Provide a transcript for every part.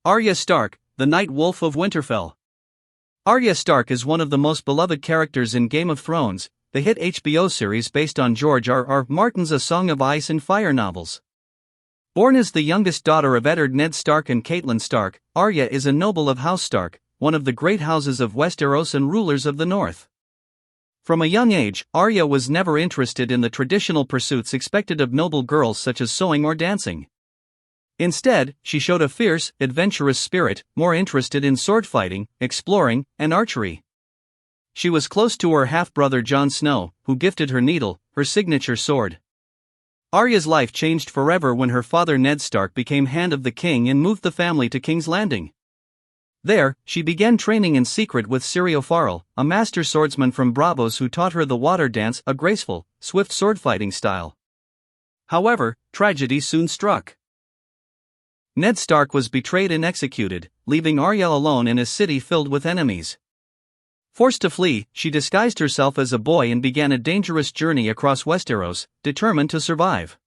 Arya Stark, the Night Wolf of Winterfell. Arya Stark is one of the most beloved characters in Game of Thrones, the hit HBO series based on George R.R. Martin's A Song of Ice and Fire novels. Born as the youngest daughter of Eddard Ned Stark and Catelyn Stark, Arya is a noble of House Stark, one of the Great Houses of Westeros and rulers of the North. From a young age, Arya was never interested in the traditional pursuits expected of noble girls such as sewing or dancing. Instead, she showed a fierce, adventurous spirit, more interested in sword fighting, exploring, and archery. She was close to her half-brother Jon Snow, who gifted her needle, her signature sword. Arya's life changed forever when her father Ned Stark became Hand of the King and moved the family to King's Landing. There, she began training in secret with Syrio Forel, a master swordsman from Braavos who taught her the water dance, a graceful, swift sword-fighting style. However, tragedy soon struck. Ned Stark was betrayed and executed, leaving Arya alone in a city filled with enemies. Forced to flee, she disguised herself as a boy and began a dangerous journey across Westeros, determined to survive.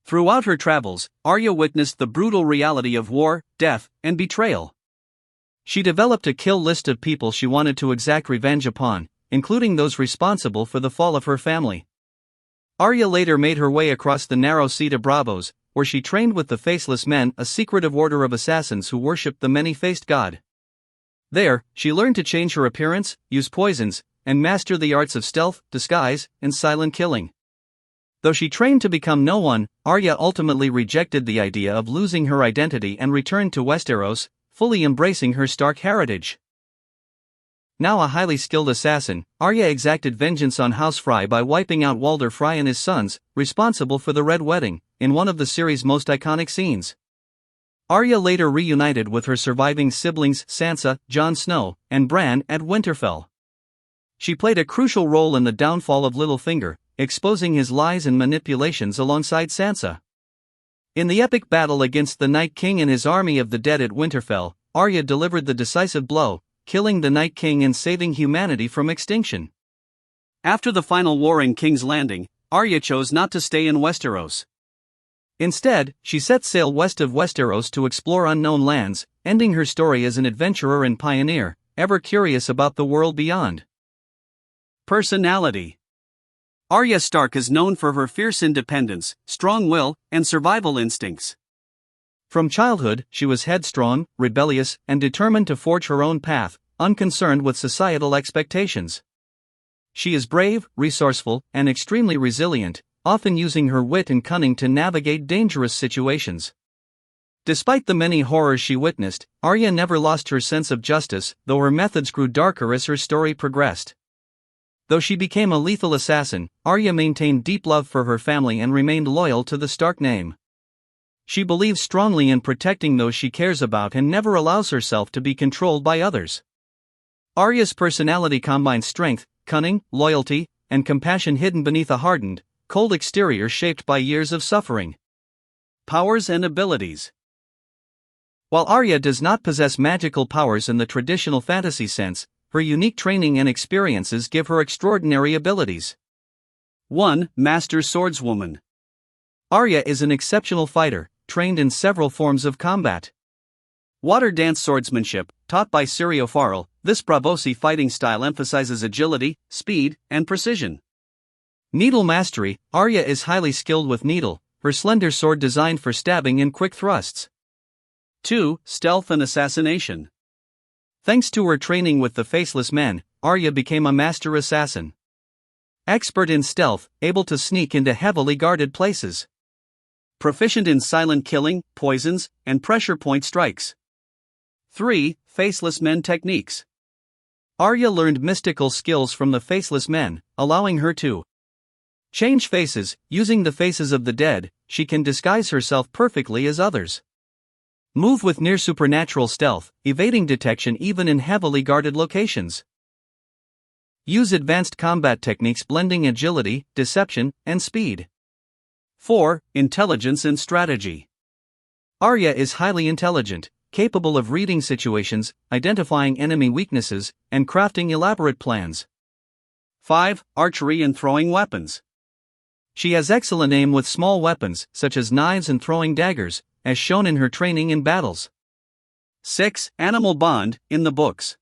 Throughout her travels, Arya witnessed the brutal reality of war, death, and betrayal. She developed a kill list of people she wanted to exact revenge upon, including those responsible for the fall of her family. Arya later made her way across the narrow sea to Braavos, where she trained with the Faceless Men, a secretive order of assassins who worshipped the many-faced god. There, she learned to change her appearance, use poisons, and master the arts of stealth, disguise, and silent killing. Though she trained to become no one, Arya ultimately rejected the idea of losing her identity and returned to Westeros, fully embracing her Stark heritage. Now a highly skilled assassin, Arya exacted vengeance on House Frey by wiping out Walder Frey and his sons, responsible for the Red Wedding, in one of the series' most iconic scenes. Arya later reunited with her surviving siblings Sansa, Jon Snow, and Bran at Winterfell. She played a crucial role in the downfall of Littlefinger, exposing his lies and manipulations alongside Sansa. In the epic battle against the Night King and his army of the dead at Winterfell, Arya delivered the decisive blow, killing the Night King and saving humanity from extinction. After the final war in King's Landing, Arya chose not to stay in Westeros. Instead, she set sail west of Westeros to explore unknown lands, ending her story as an adventurer and pioneer, ever curious about the world beyond. Personality. Arya Stark is known for her fierce independence, strong will, and survival instincts. From childhood, she was headstrong, rebellious, and determined to forge her own path, unconcerned with societal expectations. She is brave, resourceful, and extremely resilient, often using her wit and cunning to navigate dangerous situations. Despite the many horrors she witnessed, Arya never lost her sense of justice, though her methods grew darker as her story progressed. Though she became a lethal assassin, Arya maintained deep love for her family and remained loyal to the Stark name. She believes strongly in protecting those she cares about and never allows herself to be controlled by others. Arya's personality combines strength, cunning, loyalty, and compassion hidden beneath a hardened, cold exterior shaped by years of suffering. Powers and abilities. While Arya does not possess magical powers in the traditional fantasy sense, her unique training and experiences give her extraordinary abilities. 1. Master Swordswoman. Arya is an exceptional fighter, trained in several forms of combat. Water dance swordsmanship, taught by Syrio Forel, this Braavosi fighting style emphasizes agility, speed, and precision. Needle mastery, Arya is highly skilled with needle, her slender sword designed for stabbing and quick thrusts. 2. Stealth and assassination. Thanks to her training with the Faceless Men, Arya became a master assassin. Expert in stealth, able to sneak into heavily guarded places. Proficient in silent killing, poisons, and pressure point strikes. 3. Faceless Men techniques. Arya learned mystical skills from the Faceless Men, allowing her to change faces. Using the faces of the dead, she can disguise herself perfectly as others. Move with near supernatural stealth, evading detection even in heavily guarded locations. Use advanced combat techniques blending agility, deception, and speed. 4. Intelligence and strategy. Arya is highly intelligent, capable of reading situations, identifying enemy weaknesses, and crafting elaborate plans. 5. Archery and throwing weapons. She has excellent aim with small weapons, such as knives and throwing daggers, as shown in her training in battles. 6. Animal bond, in the books.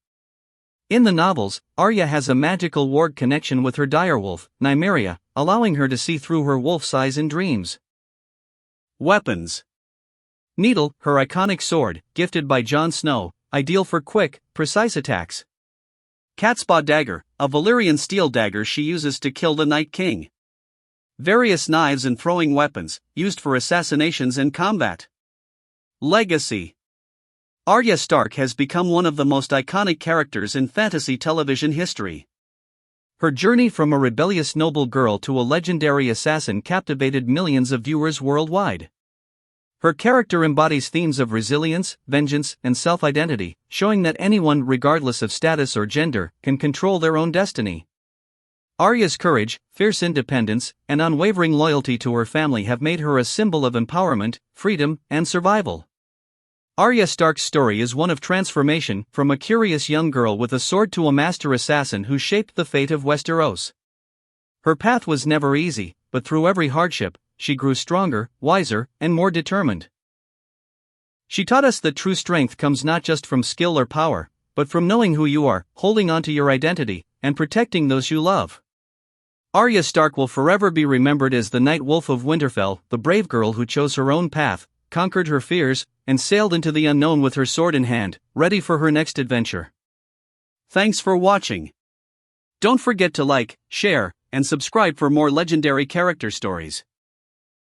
In the novels, Arya has a magical warg connection with her direwolf, Nymeria, allowing her to see through her wolf's eyes in dreams. Weapons. Needle, her iconic sword, gifted by Jon Snow, ideal for quick, precise attacks. Catspaw dagger, a Valyrian steel dagger she uses to kill the Night King. Various knives and throwing weapons, used for assassinations and combat. Legacy. Arya Stark has become one of the most iconic characters in fantasy television history. Her journey from a rebellious noble girl to a legendary assassin captivated millions of viewers worldwide. Her character embodies themes of resilience, vengeance, and self-identity, showing that anyone, regardless of status or gender, can control their own destiny. Arya's courage, fierce independence, and unwavering loyalty to her family have made her a symbol of empowerment, freedom, and survival. Arya Stark's story is one of transformation, from a curious young girl with a sword to a master assassin who shaped the fate of Westeros. Her path was never easy, but through every hardship, she grew stronger, wiser, and more determined. She taught us that true strength comes not just from skill or power, but from knowing who you are, holding on to your identity, and protecting those you love. Arya Stark will forever be remembered as the Night Wolf of Winterfell, the brave girl who chose her own path, conquered her fears, and sailed into the unknown with her sword in hand, ready for her next adventure. Thanks for watching. Don't forget to like, share, and subscribe for more legendary character stories.